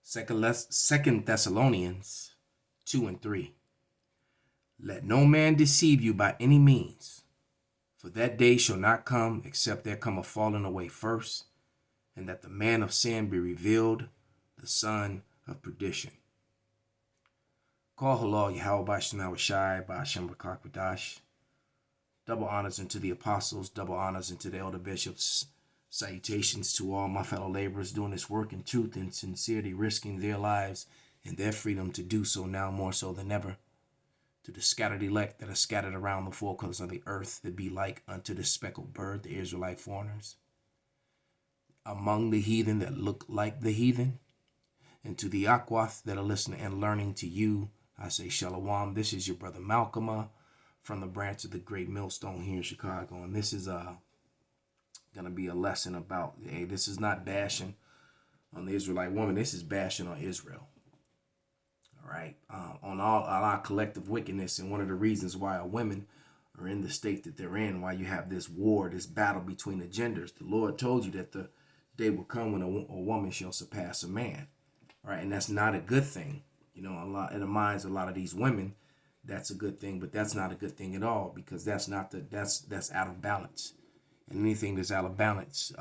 Second Thessalonians 2 and 3. Let no man deceive you by any means, for that day shall not come except there come a falling away first, and that the man of sin be revealed, the son of perdition. Call halal Yahweh Bashana Shai Bashem Rakakadash. Double honors unto the apostles, double honors unto the elder bishops. Salutations to all my fellow laborers doing this work in truth and sincerity, risking their lives and their freedom to do so now more so than ever. To the scattered elect that are scattered around the four corners of the earth, that be like unto the speckled bird, the Israelite foreigners. Among the heathen that look like the heathen, and to the Akwath that are listening and learning to you, I say Shalom. This is your brother Malcolm from the branch of the Great Millstone here in Chicago, and this is going to be a lesson about, hey, this is not bashing on the Israelite woman. This is bashing on Israel. All right. On all our collective wickedness. And one of the reasons why our women are in the state that they're in, why you have this war, this battle between the genders. The Lord told you that the day will come when a woman shall surpass a man. All right. And that's not a good thing. You know, in the minds of a lot of these women, that's a good thing, but that's not a good thing at all, because that's out of balance. And anything that's out of balance,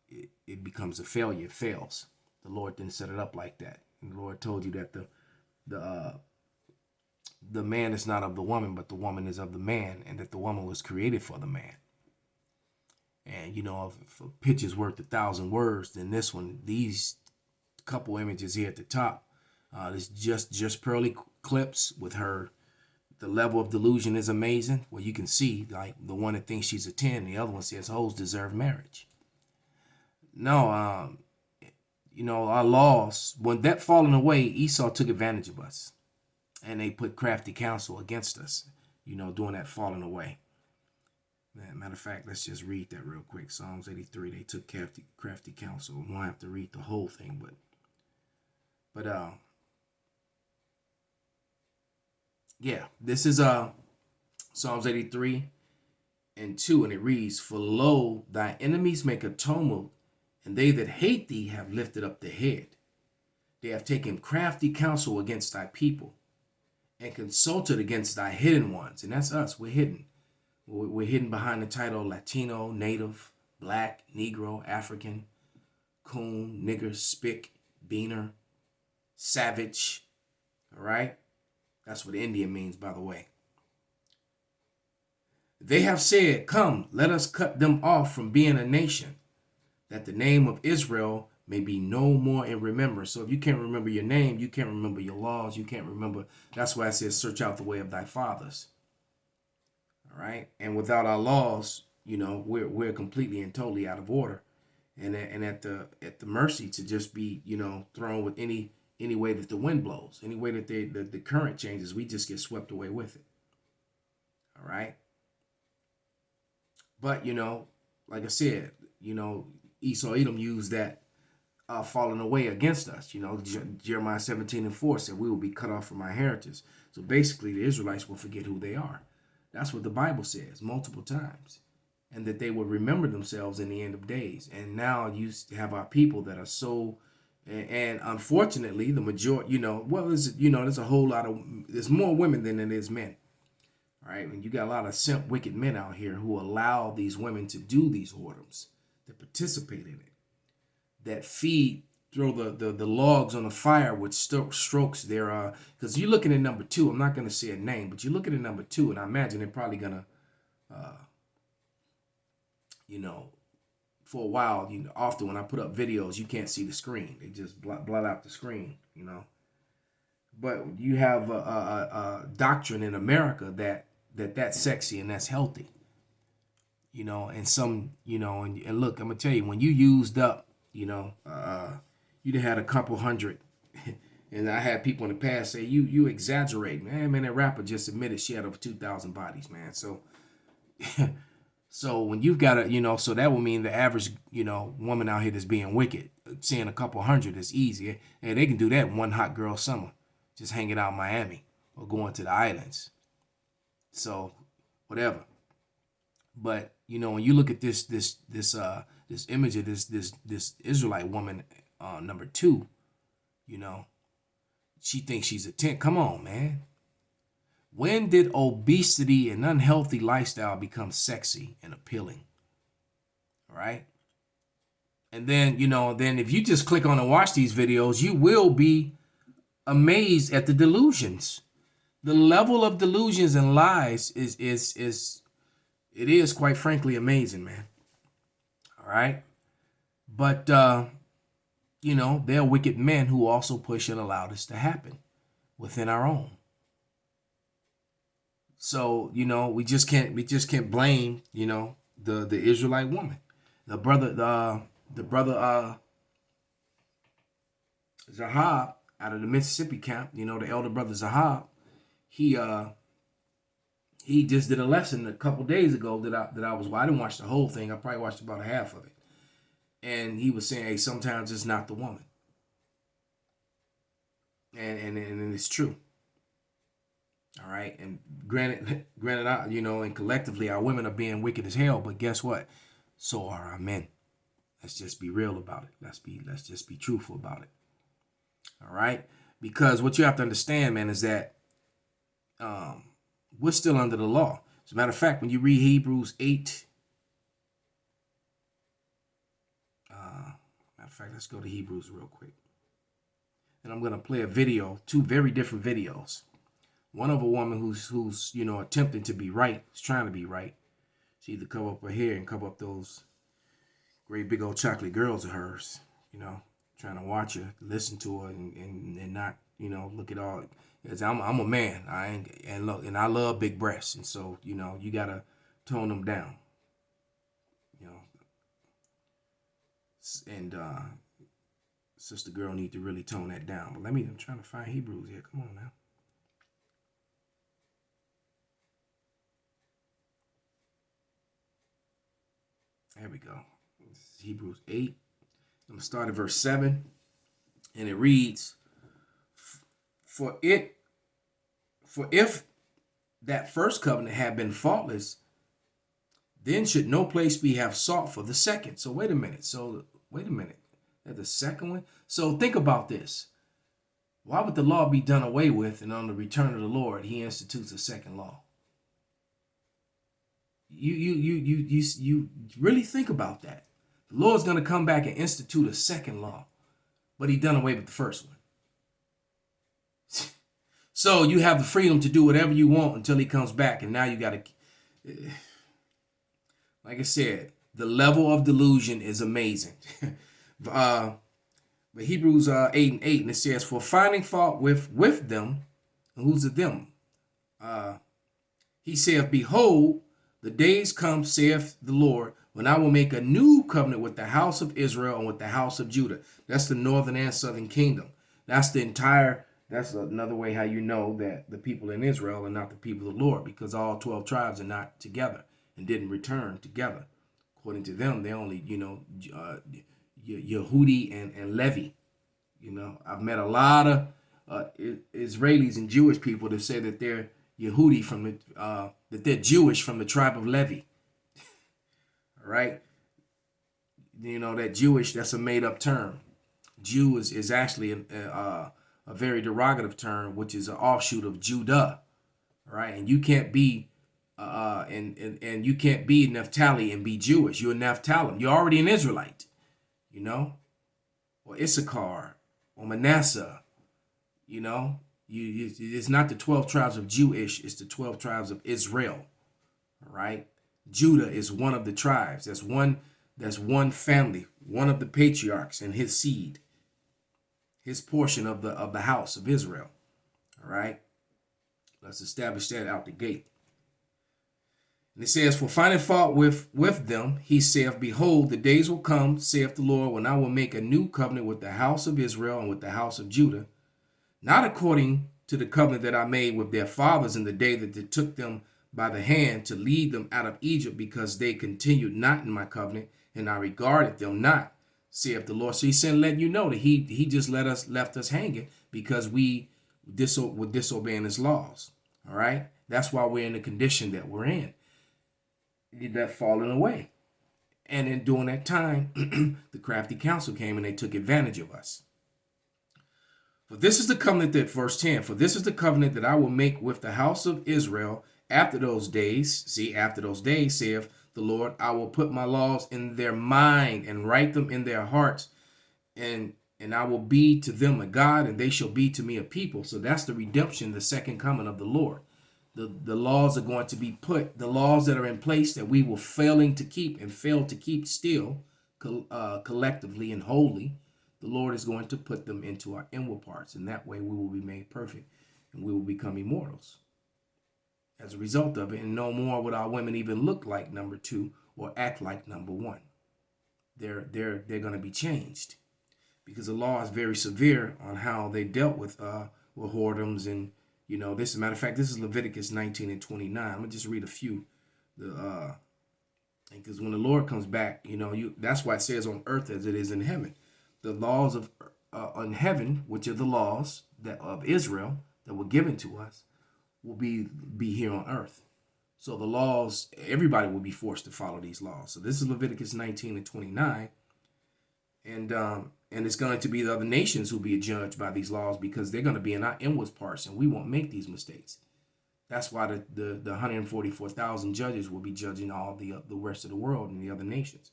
it becomes a failure. It fails. The Lord didn't set it up like that. And the Lord told you that the man is not of the woman, but the woman is of the man, and that the woman was created for the man. And, you know, if a picture's worth 1,000 words, then these couple images here at the top, this just pearly clips with her. The level of delusion is amazing. Well, you can see, like, the one that thinks she's a 10, the other one says hoes deserve marriage. No, you know, our laws, when that falling away, Esau took advantage of us. And they put crafty counsel against us, you know, doing that falling away. Matter of fact, let's just read that real quick. Psalms 83, they took crafty counsel. We won't have to read the whole thing, but yeah, this is Psalms 83 and 2, and it reads, For lo, thy enemies make a tumult, and they that hate thee have lifted up their head. They have taken crafty counsel against thy people, and consulted against thy hidden ones. And that's us. We're hidden. We're hidden behind the title Latino, Native, Black, Negro, African, Coon, Nigger, Spick, Beaner, Savage. All right? That's what Indian means, by the way. They have said, Come, let us cut them off from being a nation, that the name of Israel may be no more in remembrance. So if you can't remember your name, you can't remember your laws, you can't remember. That's why it says, search out the way of thy fathers. All right. And without our laws, you know, we're completely and totally out of order, and at the mercy to just be, you know, thrown with any way that the wind blows, any way that the current changes, we just get swept away with it. All right. But, you know, like I said, you know, Esau Edom used that falling away against us. You know, Jeremiah 17 and 4 said we will be cut off from our heritage. So basically the Israelites will forget who they are. That's what the Bible says multiple times. And that they will remember themselves in the end of days. And now you have our people that are so, and unfortunately the majority, you know, well, there's a whole lot of, there's more women than there is men. All right. And you got a lot of simp, wicked men out here who allow these women to do these whoredoms, that participate in it, that feed, throw the logs on the fire with strokes there. Because you're looking at number 2. I'm not going to say a name, but you're looking at number 2, and I imagine they're probably going to, you know, for a while, you know, often when I put up videos, you can't see the screen. They just blot out the screen, you know. But you have a doctrine in America that's sexy and that's healthy, you know, and some, you know, and look, I'm going to tell you, when you used up, you know, you'd had a couple hundred, and I had people in the past say, you exaggerate, man, that rapper just admitted she had over 2,000 bodies, man. So, so when you've got a, you know, so that would mean the average, you know, woman out here that's being wicked, seeing a couple hundred is easy. And they can do that in one hot girl summer, just hanging out in Miami or going to the islands. So whatever. But, you know, when you look at this image of this Israelite woman, number 2, You know, she thinks she's a 10. Come on, man. When did obesity and unhealthy lifestyle become sexy and appealing? All right. And then, then if you just click on and watch these videos, you will be amazed at the delusions. The level of delusions and lies is quite frankly amazing, man. All right. But, there are wicked men who also push and allow this to happen within our own. So, we just can't blame, the Israelite woman. The brother Zahab out of the Mississippi camp, the elder brother Zahab, he just did a lesson a couple days ago that I didn't watch the whole thing. I probably watched about a half of it. And he was saying, hey, sometimes it's not the woman. And it's true. All right. And granted, and collectively our women are being wicked as hell, but guess what? So are our men. Let's just be real about it. Let's just be truthful about it. All right. Because what you have to understand, man, is that we're still under the law. As a matter of fact, when you read Hebrews 8, matter of fact, let's go to Hebrews real quick. And I'm going to play a video, two very different videos. One of a woman who's attempting to be right, is trying to be right. She either cover up her hair and cover up those great big old chocolate girls of hers, trying to watch her, listen to her, and not, look at all. Because I'm a man, and I love big breasts, and so you gotta tone them down, and sister girl need to really tone that down. But I'm trying to find Hebrews here. Come on now. There we go. Hebrews 8. I'm going to start at verse 7. And it reads, For if that first covenant had been faultless, then should no place be have sought for the second. So wait a minute. That the second one? So think about this. Why would the law be done away with, and on the return of the Lord, he institutes a second law? You really think about that. The Lord's going to come back and institute a second law, but he done away with the first one. So you have the freedom to do whatever you want until he comes back, and now you got to, like I said, the level of delusion is amazing. But Hebrews 8:8, and it says, for finding fault with them, and who's the them? He saith, behold, the days come, saith the Lord, when I will make a new covenant with the house of Israel and with the house of Judah. That's the northern and southern kingdom. That's another way how you know that the people in Israel are not the people of the Lord, because all 12 tribes are not together and didn't return together. According to them, they only, Yehudi and Levi. I've met a lot of Israelis and Jewish people that say that they're Yehudi that they're Jewish from the tribe of Levi. All right. That Jewish, that's a made up term. Jew is actually a very derogative term, which is an offshoot of Judah. All right. And you can't be and you can't be Naphtali and be Jewish. You're a Naphtali. You're already an Israelite, or Issachar or Manasseh, it's not the 12 tribes of Jewish, it's the 12 tribes of Israel. All right. Judah is one of the tribes. That's one family, one of the patriarchs and his seed, his portion of the house of Israel. All right. Let's establish that out the gate. And it says, for finding fault with them, he saith, behold, the days will come, saith the Lord, when I will make a new covenant with the house of Israel and with the house of Judah, not according to the covenant that I made with their fathers in the day that they took them by the hand to lead them out of Egypt, because they continued not in my covenant, and I regarded them not, saith the Lord. So he's saying, letting you know that he just left us hanging because we were disobeying his laws. All right. That's why we're in the condition that we're in. That falling away. And then during that time, the crafty counsel came and they took advantage of us. For this is the covenant that, verse 10, for this is the covenant that I will make with the house of Israel after those days. See, after those days, saith the Lord, I will put my laws in their mind and write them in their hearts, and I will be to them a God, and they shall be to me a people. So that's the redemption, the second coming of the Lord. The laws are going to be put, the laws that are in place that we were failing to keep and fail to keep still, collectively and wholly. The Lord is going to put them into our inward parts, and that way we will be made perfect and we will become immortals as a result of it. And no more would our women even look like number two or act like number one. They're going to be changed, because the law is very severe on how they dealt with whoredoms. And this, as a matter of fact, this is Leviticus 19 and 29. I'm gonna just read a few. Because when the Lord comes back, that's why it says on earth as it is in heaven. The laws of in heaven, which are the laws that of Israel that were given to us, will be here on earth. So the laws, everybody will be forced to follow these laws. So this is Leviticus 19 and 29. And it's going to be the other nations who be judged by these laws, because they're going to be in our inward parts, and we won't make these mistakes. That's why the 144,000 judges will be judging all the rest of the world and the other nations.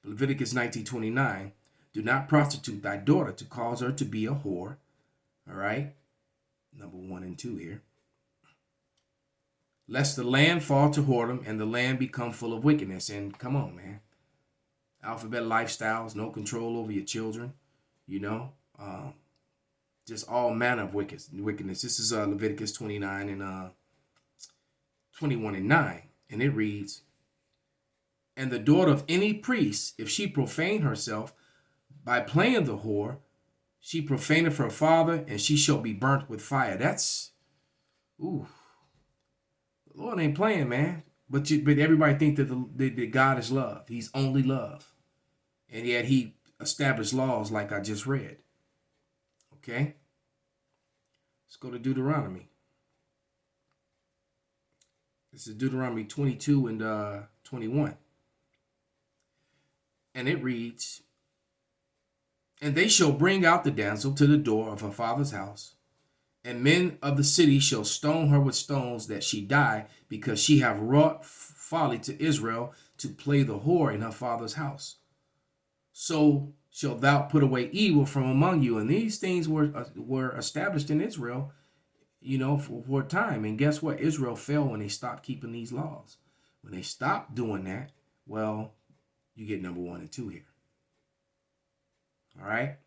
But Leviticus 19:29, do not prostitute thy daughter to cause her to be a whore. All right, number 1 and 2 here. Lest the land fall to whoredom and the land become full of wickedness. And come on, man. Alphabet lifestyles, no control over your children, just all manner of wickedness. This is Leviticus 29 and 21 and 9. And it reads, and the daughter of any priest, if she profane herself by playing the whore, she profaneth her father, and she shall be burnt with fire. That's, ooh, the Lord ain't playing, man. But everybody think that God is love. He's only love. And yet he established laws like I just read. Okay? Let's go to Deuteronomy. This is Deuteronomy 22 and 21. And it reads, and they shall bring out the damsel to the door of her father's house, and men of the city shall stone her with stones that she die, because she have wrought folly to Israel to play the whore in her father's house. So shalt thou put away evil from among you. And these things were established in Israel, for a time. And guess what? Israel fell when they stopped keeping these laws. When they stopped doing that, well, you get number 1 and 2 here. All right.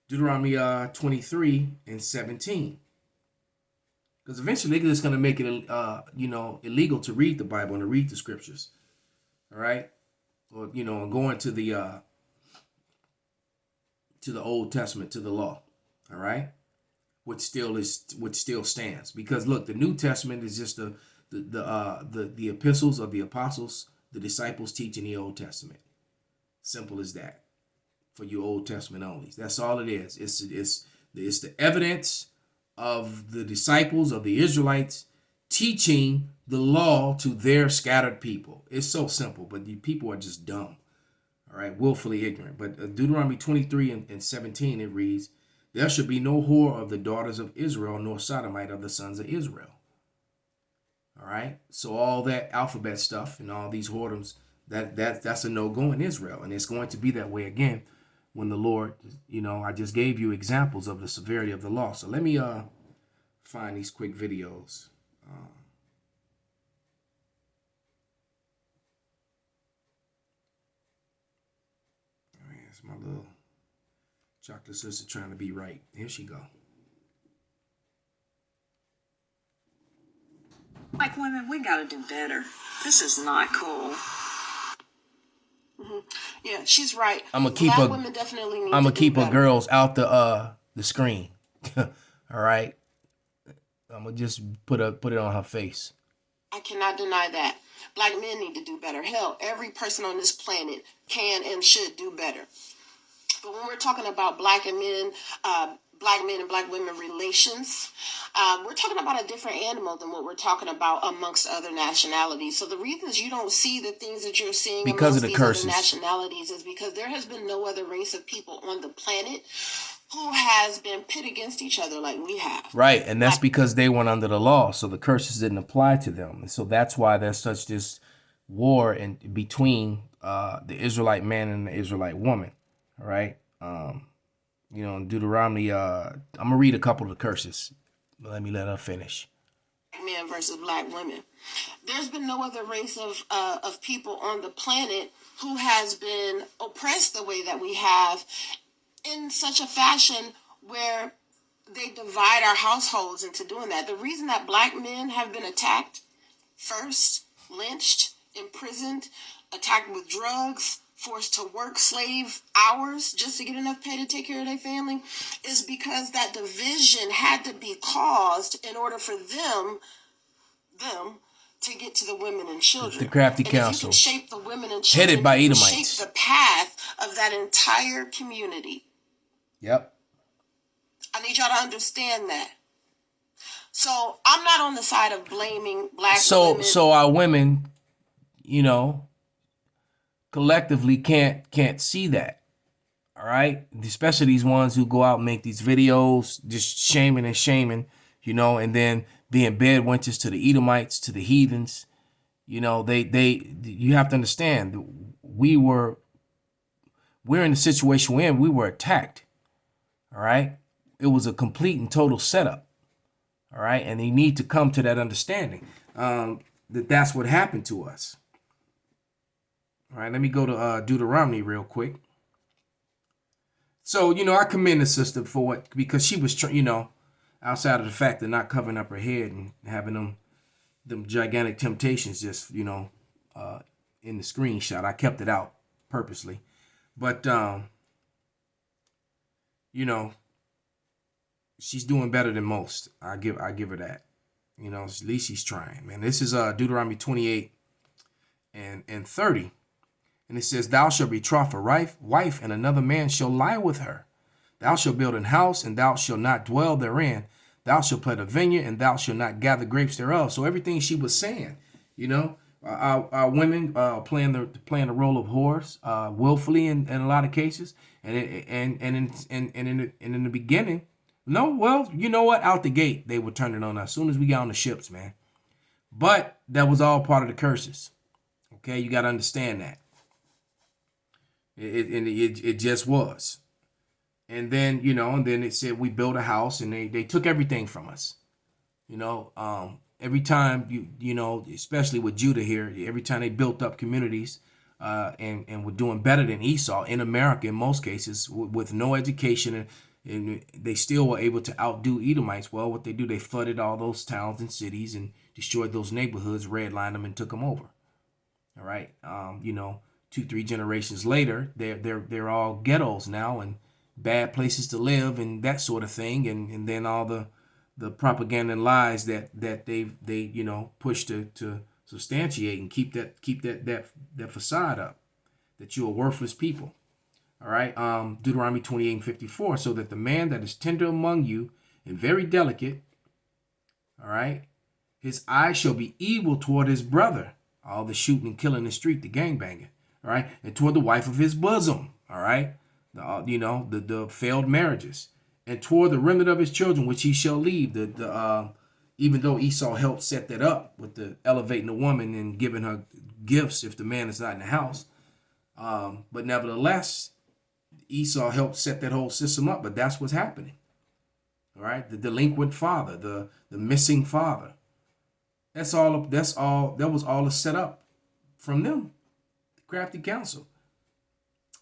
Deuteronomy 23 and 17. Because eventually they're just going to make it, illegal to read the Bible and to read the scriptures. All right. Or, going to the Old Testament, to the law. All right. Which still stands. Because look, the New Testament is just the epistles of the apostles, the disciples teaching the Old Testament. Simple as that. For you Old Testament only. That's all it is. It's the evidence of the disciples of the Israelites teaching the law to their scattered people. It's so simple, but the people are just dumb. All right, willfully ignorant. But Deuteronomy 23 and 17, it reads, there shall be no whore of the daughters of Israel, nor sodomite of the sons of Israel. All right, so all that alphabet stuff and all these whoredoms, that's a no-go in Israel. And it's going to be that way again when the Lord, I just gave you examples of the severity of the law. So let me find these quick videos. It's my little chocolate sister trying to be right. Here she go. Like women, we got to do better. This is not cool. Yeah, she's right. I'm gonna keep women definitely need to keep do her better. girls out the screen. All right. I'm gonna just put it on her face. I cannot deny that. Black men need to do better. Hell, every person on this planet can and should do better. But when we're talking about black men and black women relations, we're talking about a different animal than what we're talking about amongst other nationalities. So the reasons you don't see the things that you're seeing because amongst of the these curses. other nationalities is because there has been no other race of people on the planet who has been pit against each other like we have. Right, and that's because they weren't under the law, so the curses didn't apply to them. And so that's why there's such this war in between the Israelite man and the Israelite woman. All right. In Deuteronomy, I'm gonna read a couple of the curses. Let her finish. Men versus black women. There's been no other race of people on the planet who has been oppressed the way that we have, in such a fashion where they divide our households into doing that. The reason that black men have been attacked first, lynched, imprisoned, attacked with drugs, forced to work slave hours just to get enough pay to take care of their family, is because that division had to be caused in order for them to get to the women and children. The Crafty and counsel. If you can shape the women and children, headed by you can Edomites. shape the path of that entire community. Yep. I need y'all to understand that. So I'm not on the side of blaming black women. So our women, collectively can't see that. All right, especially these ones who go out and make these videos, just shaming, and then being bed wenches to the Edomites, to the heathens. You have to understand, we're in the situation we're in. We were attacked. All right, it was a complete and total setup. All right, and they need to come to that understanding that's what happened to us. All right, let me go to Deuteronomy real quick. So, I commend the sister for it, because she was, outside of the fact of not covering up her head and having them gigantic temptations just, in the screenshot. I kept it out purposely. But, she's doing better than most. I give her that. At least she's trying, man. This is Deuteronomy 28 and 30. And it says, thou shalt betroth a wife, and another man shall lie with her. Thou shalt build an house, and thou shalt not dwell therein. Thou shalt plant a vineyard, and thou shalt not gather grapes thereof. So everything she was saying, our women playing the role of whores willfully in a lot of cases, and in the beginning, out the gate they would turn it on us as soon as we got on the ships, man. But that was all part of the curses. Okay, you got to understand that. It just was. And then, then it said we built a house, and they took everything from us. Every time especially with Judah here, every time they built up communities and were doing better than Esau in America in most cases with no education, and they still were able to outdo Edomites. Well, what they do, they flooded all those towns and cities and destroyed those neighborhoods, redlined them, and took them over. All right. 2-3 generations later, they're all ghettos now and bad places to live and that sort of thing, and then all the propaganda and lies that they push to substantiate and keep that facade up, that you're a worthless people. All right, Deuteronomy 28:54, so that the man that is tender among you and very delicate, all right, his eye shall be evil toward his brother, all the shooting and killing in the street, the gangbanging. All right, and toward the wife of his bosom, all right, the failed marriages, and toward the remnant of his children, which he shall leave. Even though Esau helped set that up with the elevating the woman and giving her gifts if the man is not in the house, but nevertheless, Esau helped set that whole system up. But that's what's happening. All right, the delinquent father, the missing father. That was all a set up from them. Crafty counsel,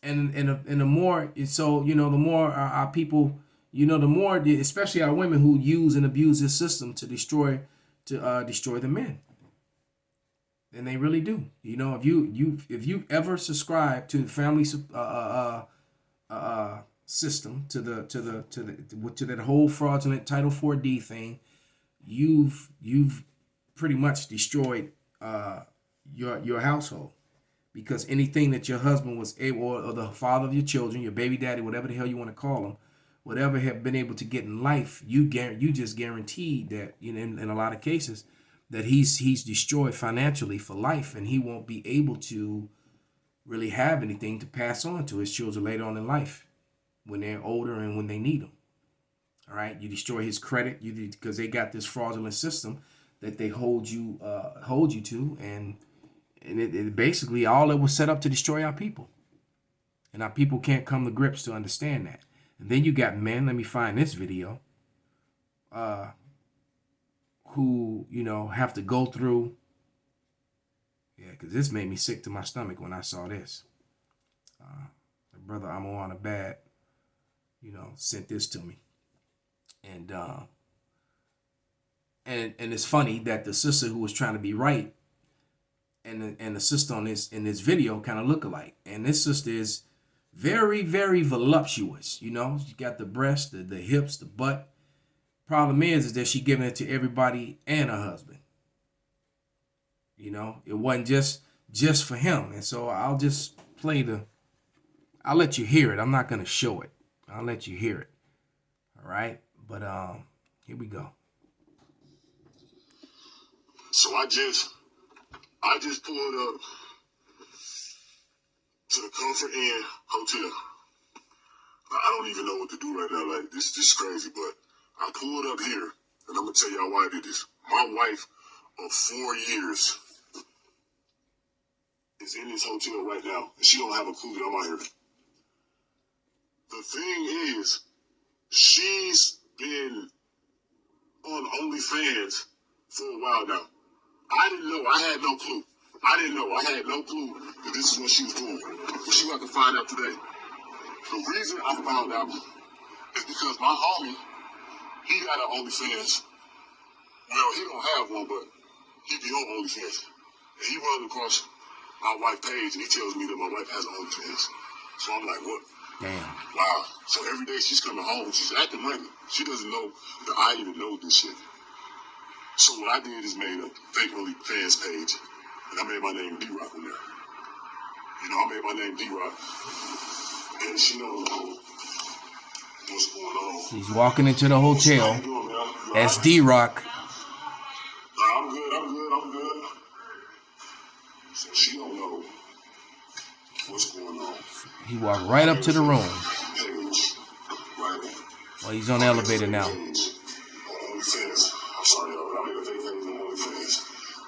and the more, so the more our people, the more, especially our women who use and abuse this system to destroy the men, and they really do. If you ever subscribe to the family system, to that whole fraudulent Title 4D thing, you've pretty much destroyed your household. Because anything that your husband was able, or the father of your children, your baby daddy, whatever the hell you want to call him, whatever have been able to get in life, you just guaranteed that, in a lot of cases, that he's destroyed financially for life, and he won't be able to really have anything to pass on to his children later on in life. when they're older and when they need them. All right, you destroy his credit, because they got this fraudulent system that they hold you to, and it basically all it was set up to destroy our people, and our people can't come to grips to understand that. And then you got men. Let me find this video. Who have to go through. Yeah, because this made me sick to my stomach when I saw this. My brother I'm on a bad, sent this to me. And it's funny that the sister who was trying to be right and the sister in this video kind of look alike. And this sister is very, very voluptuous. She got the breast, the hips, the butt. Problem is that she giving it to everybody and her husband. It wasn't just for him. And so I'll just I'll let you hear it. I'm not going to show it. I'll let you hear it. All right. But here we go. So I just pulled up to the Comfort Inn Hotel. I don't even know what to do right now. Like, this is crazy, but I pulled up here, and I'm gonna tell y'all why I did this. My wife of 4 years is in this hotel right now, and she don't have a clue that I'm out here. The thing is, she's been on OnlyFans for a while now. I didn't know. I had no clue. I didn't know. I had no clue that this is what she was doing. But she got to find out today. The reason I found out is because my homie, he got an OnlyFans. Well, he don't have one, but he be on OnlyFans. And he runs across my wife's page, and he tells me that my wife has an OnlyFans. So I'm like, what? Damn. Wow. So every day she's coming home, she's acting regular. She doesn't know that I even know this shit. So what I did is made a fake OnlyFans page, and I made my name D-Rock on there. I made my name D-Rock, and she knows what's going on. He's walking into the hotel. How you doing, man? That's D-Rock. I'm good. So she don't know what's going on. He walked right up to the room. Page, right? Well, he's on the elevator now. OnlyFans. I'm sorry, y'all, but I made a fake page on OnlyFans.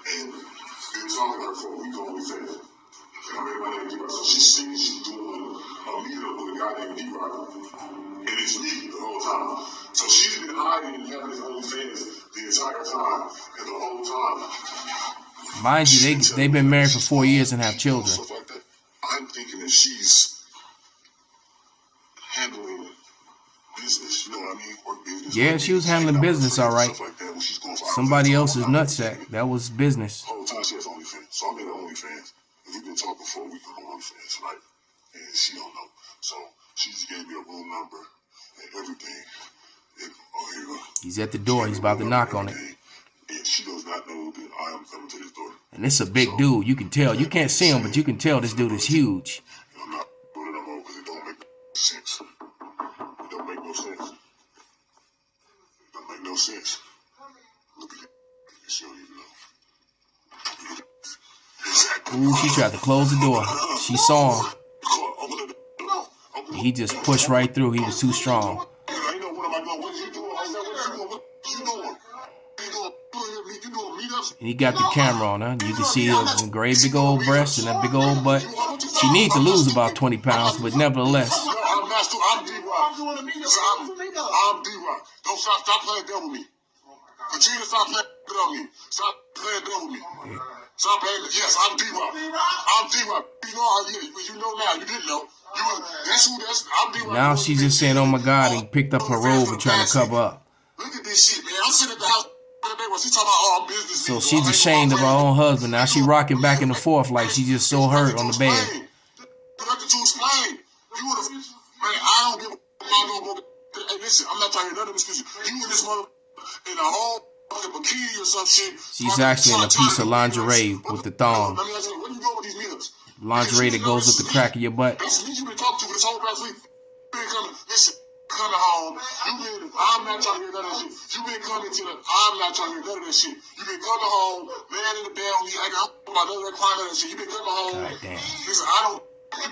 And it was only her for a week on OnlyFans. And I made my name D-Rock. So she sees she's doing a meetup with a guy named D-Rock. And it's me the whole time. So she's been hiding and having this OnlyFans the entire time. And the whole time. Mind you, they've been married for 4 years and have children. Stuff like that. I'm thinking that she's handling business, you know what I mean? Or business. Yeah, she was handling business all right. Like that, Somebody else's nutsack. That was business. The whole time she has OnlyFans. So I made an OnlyFans. And we've been talking for a week on OnlyFans, right? And she don't know. So she just gave me a room number and everything. And, he's at the door. He's about to knock on it. And she does not know that I am coming to this door. And it's a big dude. You can tell. You can't see him, but you can tell this dude is huge. I'm not doing it no more because it don't make sense. It don't make no sense. It don't make no sense. Look at it. She don't even know. Exactly. Ooh, she tried to close the door. She saw him. He just pushed right through. He was too strong. And he got the camera on her. You can see a great big old breast and a big old butt. She needs to lose about 20 pounds, but nevertheless. I'm D-Rock. I'm D-Rock. Don't stop playing devil with me. Continue to stop playing devil with me. Stop playing devil with me. Stop playing. Yes, I'm D-Rock. I'm D-Rock. You know now. You didn't know. I'm D-Rock. Now she's just saying, oh my God, and picked up her robe and trying to cover up. Look at this shit, man. I'm sitting at the house. So she's ashamed of her own husband. Now she rocking back and forth like she just so hurt on the bed. I don't give a hey, listen, I'm not trying to hear none of this because you in this mother in a whole fucking bikini or some shit. She's actually in a piece of lingerie with the thong. Let me ask you, what are you doing with these meetups? Lingerie that goes up the crack of your butt. That's me you've been talking to this whole past week. Listen, coming home. I'm not trying to hear none of that shit. You been coming to I'm not trying to hear none of that shit. You been coming home, laying in the bed on me, like I'm about none of that crime, none of that shit. You been coming home. God damn. Listen, I don't No,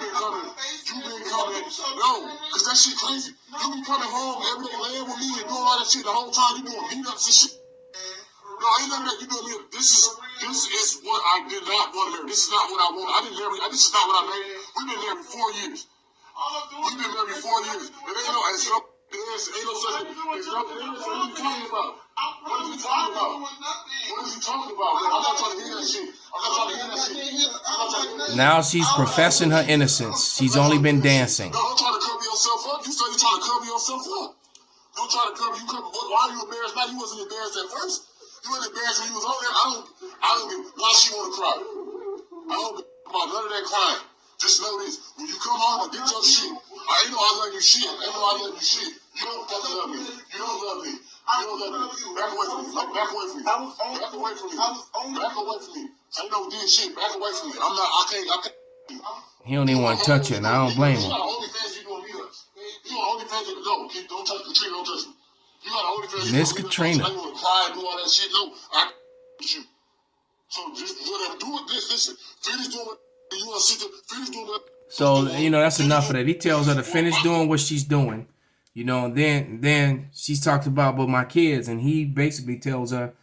because that shit crazy. You be coming home every day laying with me and doing all that shit the whole time. You doing beat-ups and shit. No, ain't none of that. You doing me. This is what I did not want to marry. This is not what I want. I didn't marry. This is not what I married. We've been married 4 years. We've been married 4 years. There ain't no, ain't no such. There's nothing. What are you talking about? What are you talking about? What are you talking about? I'm not trying to hear that shit. I'm not trying to hear that shit. I'm not trying to hear that shit. Now she's professing her innocence. She's only been dancing. No, don't try to cover yourself up. You say you're trying to cover yourself up. Don't try to cover. You cover. Why are you embarrassed now? You wasn't embarrassed at first. You wasn't embarrassed when you was on there. I don't give. Why she want to cry? I don't give about none of that crying. Just know this. When you come home and get your shit, I know I love you shit. I know I love you shit. You don't fucking love me. You don't love me. You don't love me. Back away from me. Like, back away from me. Back away from me. Back away from me. Ain't no did shit. Back away from me. I can't. He don't even want to touch her, and I don't blame him. You got only fans you doing meetups. You got only fans that don't touch Katrina, don't touch me. You got only fans. Miss Katrina. I want to cry and do all that shit. No, I you. So just whatever. Do it. Listen. Finish doing what you want to see. Finish doing what. So, you know, that's enough of that. He tells her to finish doing what she's doing, you know, and then she's talked about my kids, and he basically tells her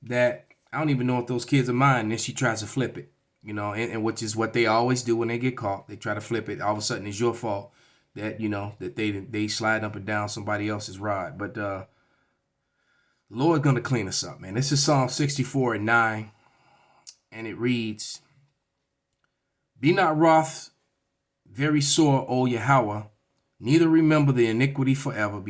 that I don't even know if those kids are mine, and then she tries to flip it, you know, and which is what they always do when they get caught. They try to flip it. All of a sudden, it's your fault that, you know, that they slide up and down somebody else's ride. But the Lord's going to clean us up, man. This is Psalm 64:9, and it reads, "Be not wroth very sore, O Yahweh, neither remember the iniquity forever.